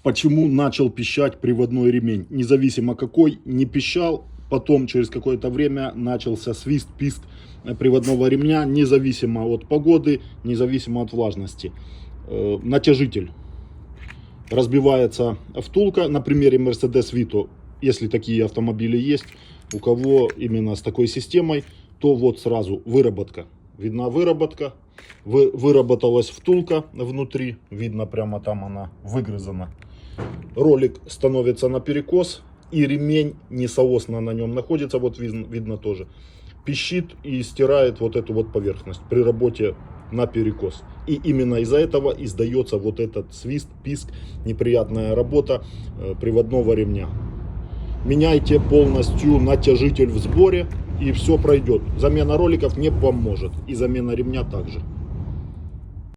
Почему начал пищать приводной ремень? Независимо какой, не пищал. Потом через какое-то время начался свист, писк приводного ремня, независимо от погоды, независимо от влажности. Натяжитель. Разбивается втулка. На примере Mercedes Vito, если такие автомобили есть, у кого именно с такой системой, то вот сразу выработка. Видна выработка. Выработалась втулка внутри. Видно, прямо там она выгрызана. Ролик становится наперекос. И ремень несоосно на нем находится. Вот видно тоже. Пищит и стирает вот эту вот поверхность при работе наперекос. И именно из-за этого издается вот этот свист, писк, неприятная работа приводного ремня. Меняйте полностью натяжитель в сборе, и все пройдет. Замена роликов не поможет. И замена ремня также.